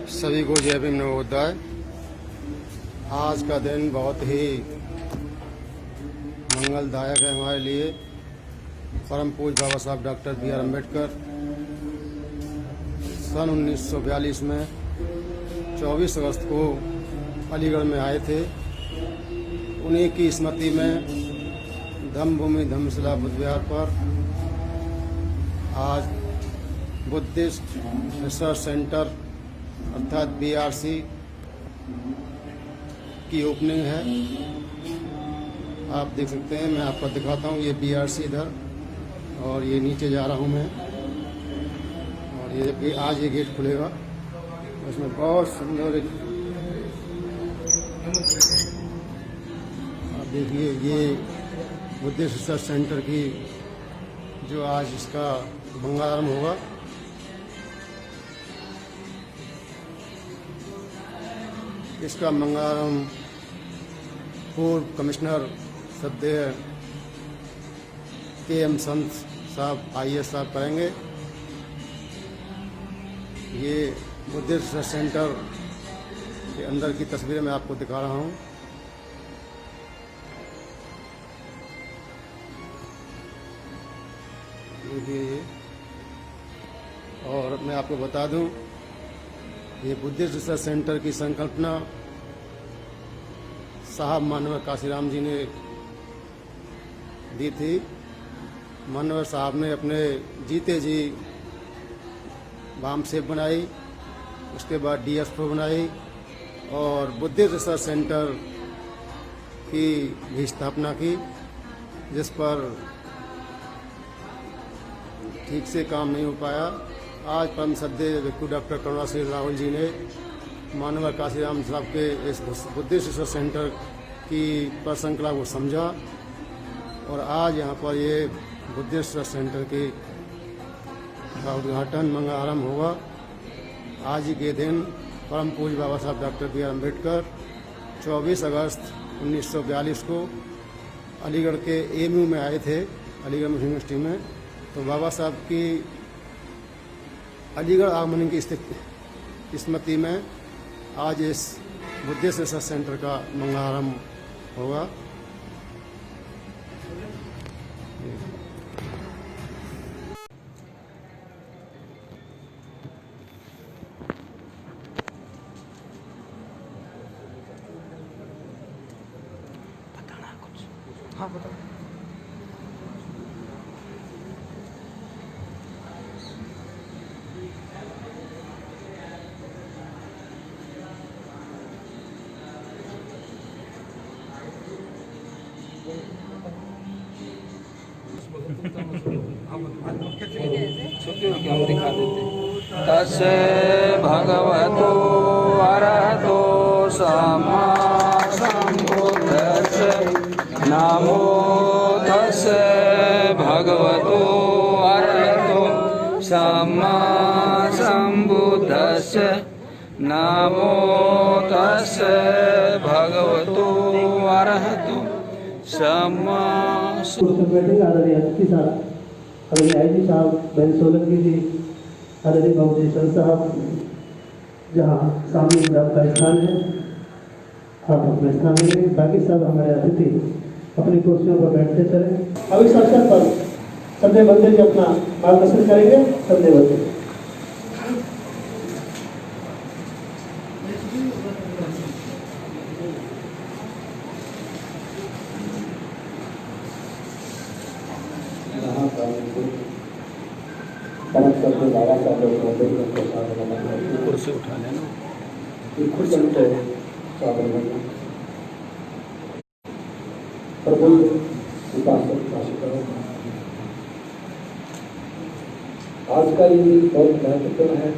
सभी को जय भीम नवोदय। आज का दिन बहुत ही मंगलदायक है हमारे लिए। परम पूज्य बाबा साहब डॉक्टर बी.आर. अम्बेडकर सन 1942 में 24 अगस्त को अलीगढ़ में आए थे। उन्हीं की स्मृति में धम्मभूमि धम्मशिला बुद्ध विहार पर आज बुद्धिस्ट रिसर्च सेंटर अर्थात BRC की ओपनिंग है। आप देख सकते हैं, मैं आपको दिखाता हूँ। ये BRC इधर और ये नीचे जा रहा हूँ मैं। और ये आज ये गेट खुलेगा। उसमें बहुत सुंदर आप देखिए, ये बुद्धिस्ट रिसर्च सेंटर की जो आज इसका मंगलारंभ होगा। इसका मंगलारंभ पूर्व कमिश्नर श्रद्धेय KM संत साहब IAS साहब करेंगे। ये बुद्धिस्ट रिसर्च सेंटर के अंदर की तस्वीरें मैं आपको दिखा रहा हूँ। देखिए, और मैं आपको बता दूं, ये बुद्धिस्ट रिसर्च सेंटर की संकल्पना साहब मानवर काशीराम जी ने दी थी। मानवर साहब ने अपने जीते जी वामसेप बनाई, उसके बाद DSPO बनाई और बुद्धिस्ट रिसर्च सेंटर की भी स्थापना की, जिस पर ठीक से काम नहीं हो पाया। आज परम श्रद्धेय भिक्खु डॉक्टर करुणाश्री राहुल जी ने मानवर काशीराम साहब के इस बुद्धिस्ट रिसर्च सेंटर की परिसंकल्पना को समझा और आज यहाँ पर ये बुद्धिस्ट रिसर्च सेंटर की का उद्घाटन मंगलारंभ होगा। आज ही के दिन परम पूज्य बाबा साहब डॉक्टर बी.आर. अम्बेडकर 24 अगस्त 1942 को अलीगढ़ के AMU में आए थे, अलीगढ़ मुस्लिम यूनिवर्सिटी में। तो बाबा साहब की अलीगढ़ आगमन की स्मृति में आज इस बुद्धिस्ट रिसर्च सेंटर का मंगलारंभ होगा। बताना कुछ? हाँ बताओ। हम दिखा देते हैं। तस्य भगवतो अरहतो सम्मा सम्बुद्धस्य नमो तस्य भगवतो अरहतो सम्मा सम्बुद्धस्य नमो तस्य भगवतो अरहतो सम्मा। आदरणीय अतिथि साहब, आदरणीय IG साहब, बहन सोलंकी जी, आदरणीय बाबूजी सर साहब, जहाँ सामने आपका स्थान है, आप अपना स्थान लेंगे। बाकी सब हमारे अतिथि अपनी कुर्सियों पर बैठते चले। अभी इस अवसर पर संजय बंदे जी अपना मार्गदर्शन करेंगे। संजय बंदे ऊपर से उठा लेना। आज का ये दिन बहुत महत्वपूर्ण है।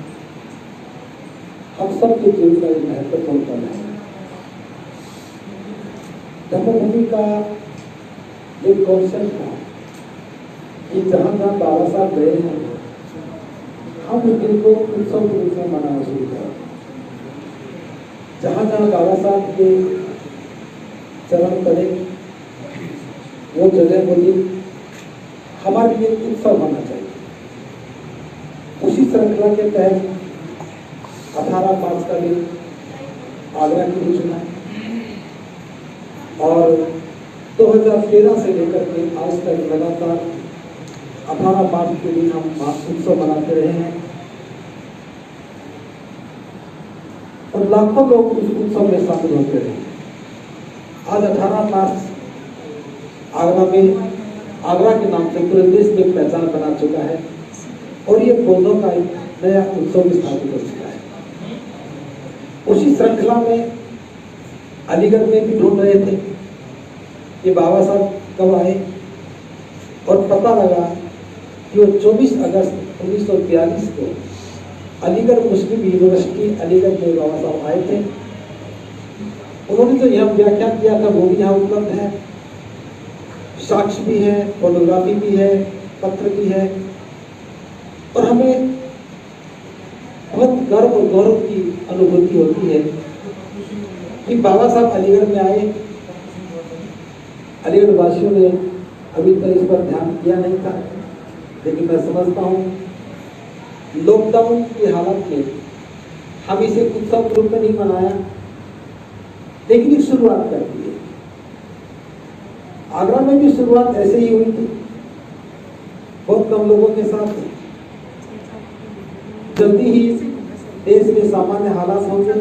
हम सब के जीवन का एक महत्वपूर्ण पल है। धम्मभूमि का एक कॉन्सेप्ट था कि जहाँ जहाँ बाबा साहब गए हैं, हम उस दिन को उत्सव के रूप में मनाना शुरू करें। जहाँ जहाँ बाबा साहब के चरण पड़े, वो जगह बोली हमारे लिए उत्सव होना चाहिए। उसी श्रृंखला के तहत 18 मार्च का दिन आगरा के लिए चुना और 2013 से लेकर के आज तक लगातार 18 मार्च के दिन हम उत्सव मनाते रहे हैं और लाखों लोग उस उत्सव में शामिल होते रहे। आज 18 मार्च आगरा के नाम से पूरे देश में पहचान बना चुका है और ये पौधों का एक नया उत्सव स्थापित हो चुका है। उसी श्रृंखला में अलीगढ़ में भी ढूंढ रहे थे कि बाबा साहब कब आए और पता लगा कि वो 24 अगस्त 1942 को अलीगढ़ मुस्लिम यूनिवर्सिटी अलीगढ़ में बाबा साहब आए थे। उन्होंने जो यहाँ व्याख्यान किया था वो भी यहाँ उपलब्ध है, साक्ष्य भी है, फोटोग्राफी भी है, पत्र भी है और हमें बहुत गर्व और गौरव की अनुभूति होती है कि बाबा साहब अलीगढ़ में आए। अलीगढ़ वासियों ने अभी तक इस पर ध्यान दिया नहीं था, लेकिन मैं समझता हूँ लॉकडाउन की हालत में हम इसे उत्सव के रूप में नहीं मनाया, लेकिन एक शुरुआत कर दी है। आगरा में भी शुरुआत ऐसे ही हुई थी, बहुत कम लोगों के साथ। जल्दी ही देश में सामान्य हालात होंगे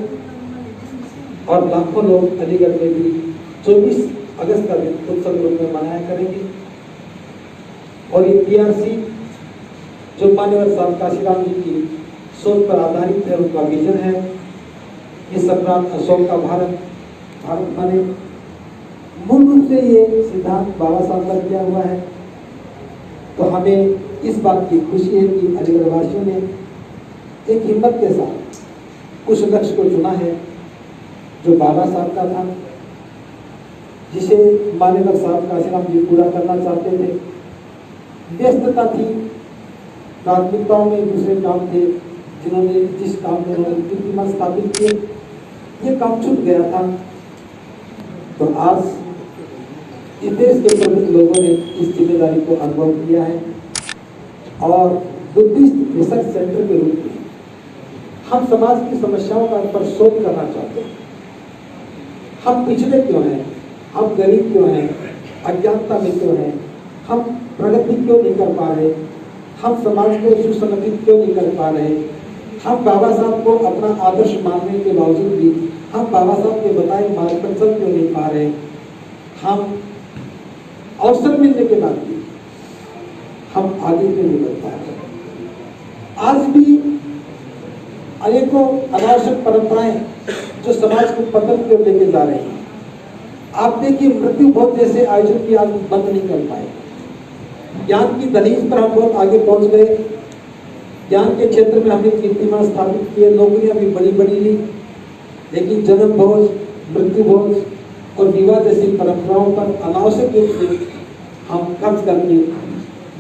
और लाखों लोग अलीगढ़ में भी 24 अगस्त का दिन उत्सव रूप में मनाया करेंगे। और ये PRC जो मान्यवर साहब काशीराम जी की सोच पर आधारित है, उनका विजन है ये सम्राट अशोक का भारत बने। मूल रूप से ये सिद्धांत बाबा साहब का दिया हुआ है। तो हमें इस बात की खुशी है कि अलीगढ़ वासियों ने एक हिम्मत के साथ उस लक्ष्य को चुना है जो बाबा साहब का था, जिसे मान्यवर साहब काशीराम जी पूरा करना चाहते थे। व्यस्तता थी, प्राथमिकताओं में दूसरे काम थे, जिन्होंने जिस काम में उन्होंने कीर्तिमान स्थापित किए ये काम छूट गया था। तो आज इस देश के प्रमुख लोगों ने इस जिम्मेदारी को अनुभव किया है और बुद्धिस्ट रिसर्च सेंटर के रूप में हम समाज की समस्याओं का पर शोध करना चाहते हैं। हम पिछड़े क्यों हैं, हम गरीब क्यों हैं, अज्ञानता में क्यों हैं, हम प्रगति क्यों नहीं कर पा रहे, हम समाज को सुसंगठित क्यों नहीं कर पा रहे, हम बाबा साहब को अपना आदर्श मानने के बावजूद भी हम बाबा साहब के बताए मार्ग पर चल क्यों नहीं पा रहे, हम अवसर मिलने के बाद भी हम आगे क्यों नहीं बढ़ पा रहे। आज भी अनेकों अनावश्यक परंपराएं जो समाज को पतन की ओर लेके जा रही हैं। आप देखिए मृत्यु भोज जैसे आयोजन की आज बंद नहीं कर पाए। ज्ञान की दलीज पर हम बहुत आगे पहुंच गए, ज्ञान के क्षेत्र में हमने कीर्तिमान स्थापित किए, नौकरियां भी बड़ी बड़ी ली, लेकिन जन्म भोज, मृत्यु भोज और विवाह जैसी परंपराओं पर अनावश्यक रूप से हम खर्च करके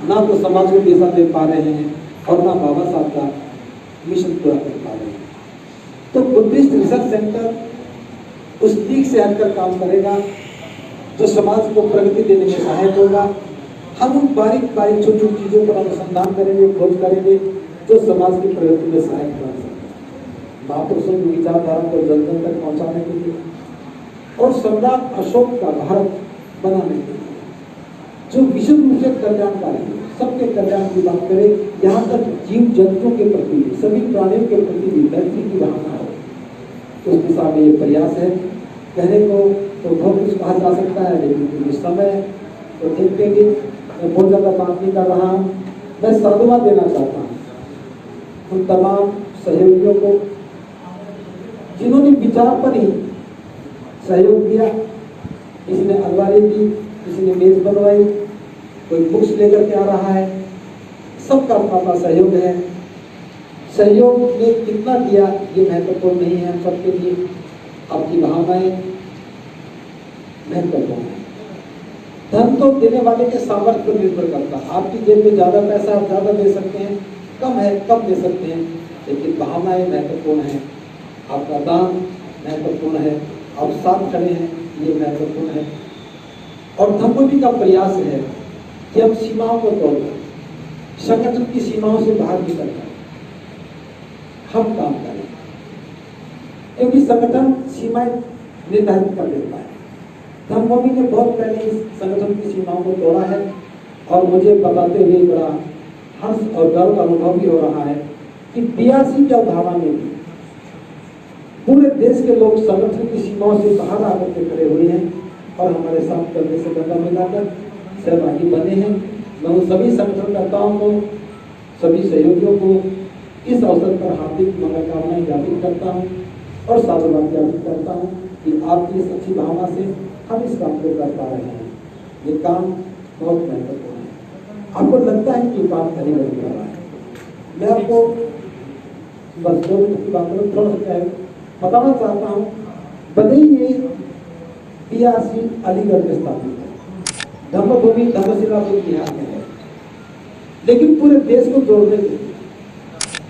ना तो समाज को दिशा दे पा रहे हैं और ना बाबा साहब का मिशन पूरा कर पा रहे हैं। तो बुद्धिस्ट रिसर्च सेंटर उस लीग से हटकर काम करेगा जो समाज को प्रगति देने में सहायक होगा। हम उन बारीक बारीक छोटी छोटी चीजों पर अनुसंधान करेंगे, खोज करेंगे जो समाज की प्रगति में सहायक बन सकते हैं। महापुरुषों की विचारधारा को जन जन तक पहुंचाने के लिए और सम्राट अशोक का भारत बनाने के लिए जो विशुद्ध रूप से कल्याणकारी है, सबके कल्याण की बात करें, यहाँ तक जीव जंतुओं के प्रति भी, सभी प्राणियों के प्रति भी मैत्री की भावना हो, तो उस दिशा में ये प्रयास है। कहने को तो बहुत कुछ कहा जा सकता है, लेकिन इस समय तो देखेंगे। मैं बहुत ज़्यादा बात नहीं कर रहा हूँ। मैं साधुवाद देना चाहता हूँ उन तमाम सहयोगियों को जिन्होंने विचार पर ही सहयोग दिया। किसी ने अलमारी दी, किसी ने मेज बनवाई, कोई बुक्स लेकर के आ रहा है, सबका अपना सहयोग है। सहयोग ने कितना दिया ये महत्वपूर्ण नहीं है, हम सबके लिए आपकी भावनाएं महत्वपूर्ण है। धन तो देने वाले के सामर्थ्य पर निर्भर करता है। आपकी जेब में ज्यादा पैसा आप ज्यादा दे सकते हैं, कम है कम दे सकते हैं, लेकिन भावनाएं महत्वपूर्ण है। आपका दान महत्वपूर्ण है, आप साथ खड़े हैं ये महत्वपूर्ण है। और धम्मोपी का प्रयास है कि हम सीमाओं को तोड़कर, संगठन की सीमाओं से बाहर निकलकर हम काम करें। क्योंकि संगठन सीमाएं निर्धारित कर देता है। धम्मभूमि ने बहुत पहले इस संगठन की सीमाओं को तोड़ा है और मुझे बताते हुए बड़ा हर्ष और गर्व का अनुभव भी हो रहा है कि बीआरसी की अवधारणा में भी पूरे देश के लोग संगठन की सीमाओं से बाहर आकर के खड़े हुए हैं और हमारे साथ करने से कंधा मिलाकर सहभागी बने हैं। मैं उन सभी संगठनकर्ताओं को, सभी सहयोगियों को इस अवसर पर हार्दिक मंगलकामनाएं ज्ञापित करता हूँ और साधुवाद ज्ञापित करता हूँ कि आपकी इस अच्छी भावना से हम इस काम को कर पा रहे हैं। ये काम बहुत महत्वपूर्ण है। आपको लगता है कि काम नहीं बन रहा है। मैं आपको बस 2 मिनट की बात करूँ, थोड़ा सा बताना चाहता हूँ। भले ही ये बीआरसी अलीगढ़ में स्थापित है, धम्मभूमि धर्मशिला बिहार में है, लेकिन पूरे देश को जोड़ने के लिए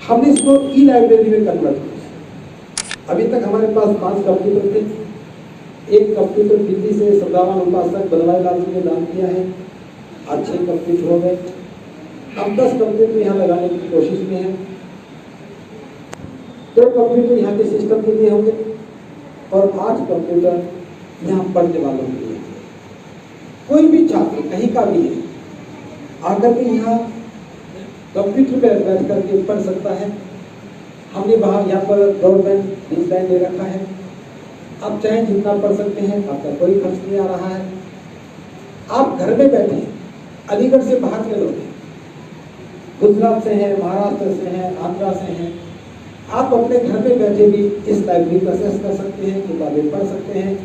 हमने इसको ई लाइब्रेरी में कन्वर्ट किया। अभी तक हमारे पास 5 कंप्यूटर थे। एक कंप्यूटर दिल्ली से सदावान उपासक बनवारी लाल जी ने दान किया है। आज 6 कंप्यूटर हो गए। हम 10 कंप्यूटर यहाँ लगाने की कोशिश में हैं। 2 कंप्यूटर यहाँ के सिस्टम के लिए होंगे और 8 कंप्यूटर यहाँ पढ़ने वालों के लिए। कोई भी छात्र कहीं का भी है आकर के यहाँ कंप्यूटर पर बैठ करके पढ़ सकता है। हमने बाहर यहाँ पर ब्रॉडबैंड डिजिटाइल दे रखा है। आप चाहे जितना पढ़ सकते हैं, आपका कोई खर्च नहीं आ रहा है। आप घर में बैठे, अलीगढ़ से बाहर के लोग हैं, गुजरात से हैं, महाराष्ट्र से हैं, आंध्रा से हैं, आप अपने घर में बैठे भी इस लाइब्रेरी को एक्सेस कर सकते हैं, किताबें पढ़ सकते हैं।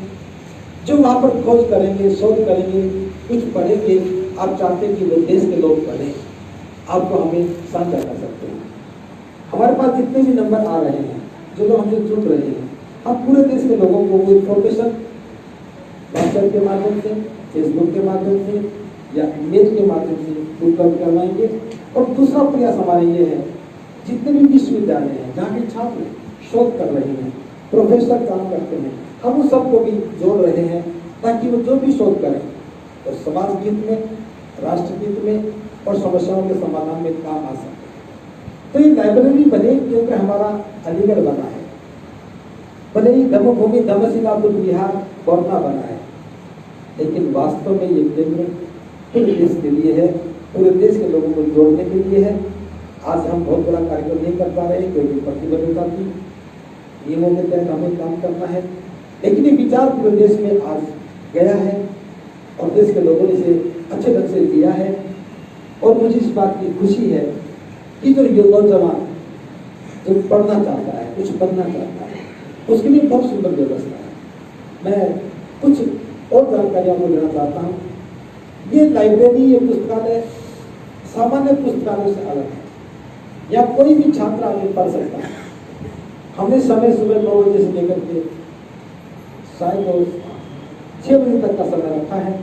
जो वहाँ पर खोज करेंगे, शोध करेंगे, कुछ पढ़ेंगे, आप चाहते हैं कि वो देश के लोग पढ़ें, आपको हमें साझा कर सकते हैं। हमारे पास जितने भी नंबर आ रहे हैं, जो लोग हमसे जुड़ रहे हैं, हम पूरे देश के लोगों को वो इन्फॉर्मेशन व्हाट्सएप के माध्यम से, फेसबुक के माध्यम से या मेल के माध्यम से उपलब्ध करवाएंगे। और दूसरा प्रयास हमारा ये है, जितने भी विश्वविद्यालय हैं जहाँ के छात्र शोध कर रहे हैं, प्रोफेसर काम करते हैं, हम उन सबको भी जोड़ रहे हैं ताकि वो जो भी शोध करें तो समाज हित में, राष्ट्र हित में और समस्याओं के समाधान में काम आ सके। तो ये लाइब्रेरी भले क्योंकि हमारा अलीगढ़ बना है, भले ही धम्मभूमि धर्मशिला बिहार बरना बना है, लेकिन वास्तव में ये केंद्र पूरे देश के लिए है, पूरे देश के लोगों को जोड़ने के लिए है। आज हम बहुत बड़ा कार्यक्रम नहीं कर पा रहे क्योंकि प्रतिबद्धता की नियमों के तहत हमें काम करना है, लेकिन ये विचार पूरे देश में आज गया है और देश के लोगों ने इसे अच्छे ढंग से लिया है। और मुझे इस बात की खुशी है कि जो नौजवान जो पढ़ना चाहता है, कुछ बनना चाहता है, उसके लिए बहुत सुंदर व्यवस्था है। मैं कुछ और जानकारी आपको देना चाहता हूँ। ये लाइब्रेरी, ये पुस्तकालय सामान्य पुस्तकालयों से अलग है। यहाँ कोई भी छात्र आगे पढ़ सकता है। हमने समय सुबह 9 बजे से लेकर के शायद 6 बजे तक का समय रखा है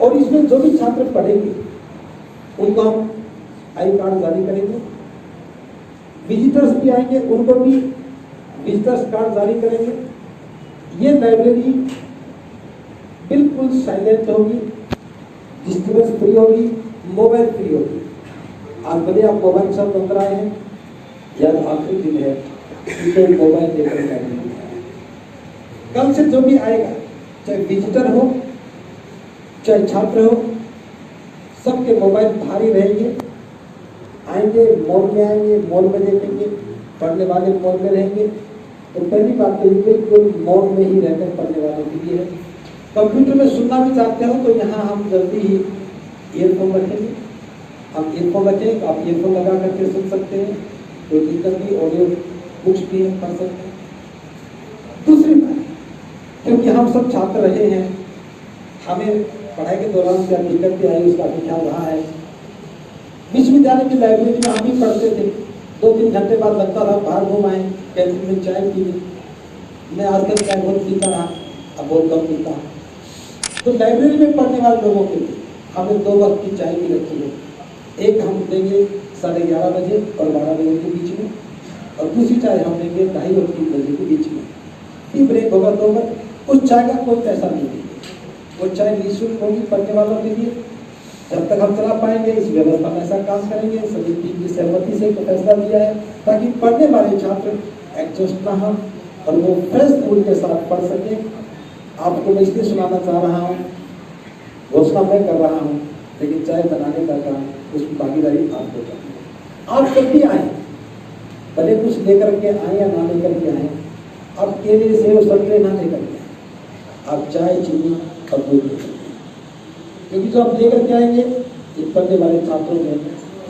और इसमें जो भी छात्र पढ़ेंगे उनको हम आई कार्ड जारी करेंगे। विजिटर्स भी आएंगे, उनको भी विजिटर्स कार्ड जारी करेंगे। ये लाइब्रेरी बिल्कुल साइलेंट होगी, डिस्टर्बेंस फ्री होगी, मोबाइल फ्री होगी। आज भले आप मोबाइल के साथ अंदर आए हैं या आखिरी दिन है, इसको मोबाइल लेकर जाएंगे। कल से जो भी आएगा, चाहे विजिटर हो चाहे छात्र हो, सबके मोबाइल भारी रहेंगे। आएंगे, मॉल में आएंगे, मॉल में देखेंगे, पढ़ने वाले मॉल में रहेंगे। तो पहली बात तो बिल्कुल मॉल में ही रहकर पढ़ने वालों के लिए है। कंप्यूटर में सुनना भी चाहते हो तो यहाँ हम जल्दी ही ईयरफोन रखेंगे। हम ईयरफोन रखें, आप ईयरफोन लगा करके सुन सकते हैं, कोई दिक्कत नहीं। ऑडियो बुक्स भी हम पढ़ सकते हैं। दूसरी बात, क्योंकि हम सब छात्र रहे हैं, हमें पढ़ाई के दौरान क्या दिक्कत भी आई उसका भी ख्याल रहा है। विश्वविद्यालय की लाइब्रेरी में हम भी पढ़ते थे, 2-3 घंटे बाद लगता था बाहर घूम आए, कैंटीन में चाय पी ली। मैं आजकल चाय बहुत पीता रहा, अब बहुत कम पीता हूँ। तो लाइब्रेरी में पढ़ने वाले लोगों के लिए हमें 2 वक्त की चाय भी रखी है। एक हम देंगे 11:30 बजे और 12 बजे के बीच में, और दूसरी चाय हम देंगे 2:30 और 3 बजे के बीच में। ये ब्रेक होगा 2 वक्त। उस चाय का कोई पैसा नहीं देंगे, वो चाय निःशुल्क होगी पढ़ने वालों के लिए। जब तक हम चला पाएंगे इस व्यवस्था में ऐसा काम करेंगे। सभी टीम की सहमति से फैसला लिया है ताकि पढ़ने वाले छात्र एडजस्ट ना हो और वो फ्रेश मूड के साथ पढ़ सके। आपको मैं इसलिए सुनाना चाह रहा हूँ, घोषणा मैं कर रहा हूँ, लेकिन चाय बनाने का काम उसकी भागीदारी आपको करनी है। आप जब भी आए, भले कुछ लेकर के आए या ना लेकर के आए, आप केले सेब संतरे ना लेकर के आए, आप चाय चीनी और दूध लेकर के आए, क्योंकि जो आप लेकर के आएंगे ये पढ़ने वाले छात्रों में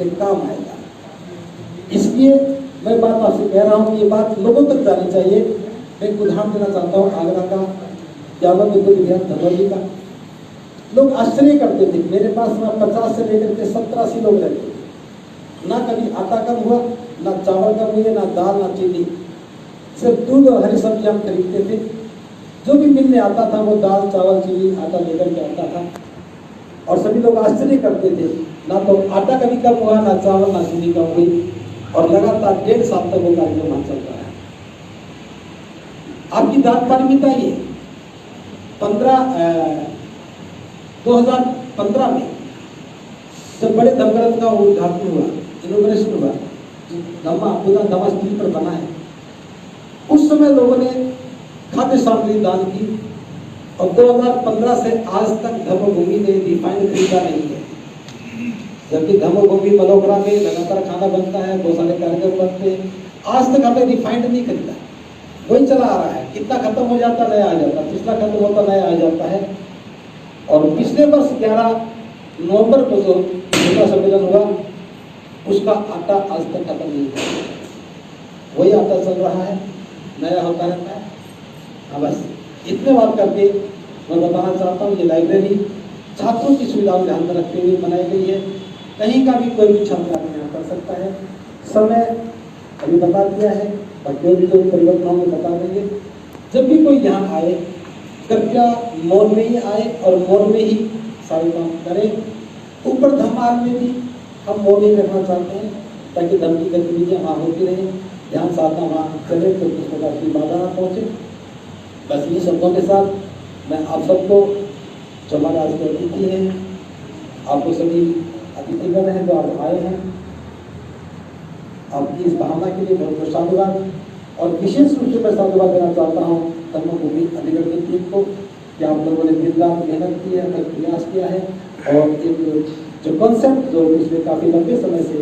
एक काम आएगा। इसलिए मैं बात आपसे कह रहा हूँ, ये बात लोगों तक जानी चाहिए। मैं एक उदाहरण देना चाहता हूँ आगरा का, ज्ञान विद्युत विद्यालय धनौली का। लोग आश्चर्य करते थे, मेरे पास में 50 से लेकर के 70-80 लोग रहते थे। ना कभी आटा कम हुआ, ना चावल कम हुए, ना दाल, ना चीनी, सिर्फ दूध और हरी सब्जी हम खरीदते थे। जो भी मिलने आता था वो दाल चावल चीनी आटा लेकर के आता था, और सभी लोग आश्चर्य करते थे, ना तो आटा कभी कम हुआ, ना चावल ना चीनी कम हुई, और लगातार 1.5 साल तक वो कार्यक्रम चल रहा है। आपकी दांत पानी बताइए, 2015 में जब बड़े धमगरत का उद्घाटन हुआ, इनोग्रेशन हुआ, पूरा दमा स्टील पर बना है, उस समय लोगों ने खाद्य सामग्री दान की, और 2015 से आज तक धर्मभूमि ने रिफाइंड खरीदा नहीं है। जबकि धर्मभूमि मलोकरा में लगातार खाना बनता है, बहुत सारे कार्यक्रम बनते हैं, आज तक हमने रिफाइंड नहीं खरीदा, वही चला आ रहा है। कितना खत्म हो जाता नया आ जाता, पिछला खत्म होता नया आ जाता है। और पिछले वर्ष 11 नवंबर को जो जिला सम्मेलन हुआ, उसका आटा आज तक खत्म नहीं हुआ, वही आटा चल रहा है, नया होता रहता है। हाँ, बस इतने बात करके मैं बताना चाहता हूँ, ये लाइब्रेरी छात्रों की सुविधा को ध्यान में रखते हुए बनाई गई है। कहीं का भी कोई भी छात्र आकर यहाँ कर सकता है। समय अभी बता दिया है, और जो परिवर्तन होंगे बता देंगे। जब भी कोई यहाँ आए, कृपया मॉल में ही आए और मॉल में ही सारे काम करें। ऊपर धमाल में भी हम मॉल ही करना चाहते हैं, ताकि धर्म की गतिविधियाँ वहाँ होती रहें, ध्यान साधना वहाँ चले, तो किस प्रकार की बाधा ना पहुँचे। बस ये शब्दों के साथ मैं आप सबको, जो हमारे आज के अतिथि हैं, आपको सभी अतिथिगण हैं जो आप आए हैं, आपकी इस भावना के लिए बहुत बहुत साधुवाद। और विशेष रूप से मैं साधुवाद देना चाहता हूँ धर्मभूमि अलीगढ़ की टीम को, कि आप लोगों ने दिन रात मेहनत की है, प्रयास किया है, और एक जो कॉन्सेप्ट जो पिछले काफ़ी लंबे समय से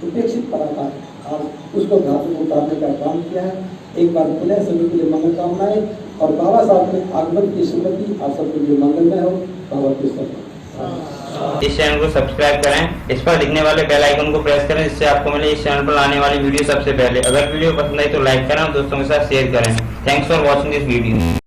उपेक्षित पड़ा था, और उसको घाट में उतारने का काम किया है। एक बार पुनः सभी के लिए मंगल कामनाएं, और बाबा साहब के आगमन की स्मृति आप सबके लिए मंगलमय हो। बाबा के सब इस चैनल को सब्सक्राइब करें, इस पर दिखने वाले बेल आइकन को प्रेस करें, जिससे आपको मिले इस चैनल पर आने वाली वीडियो सबसे पहले। अगर वीडियो पसंद आई तो लाइक करें और दोस्तों के साथ शेयर करें। Thanks for watching this video.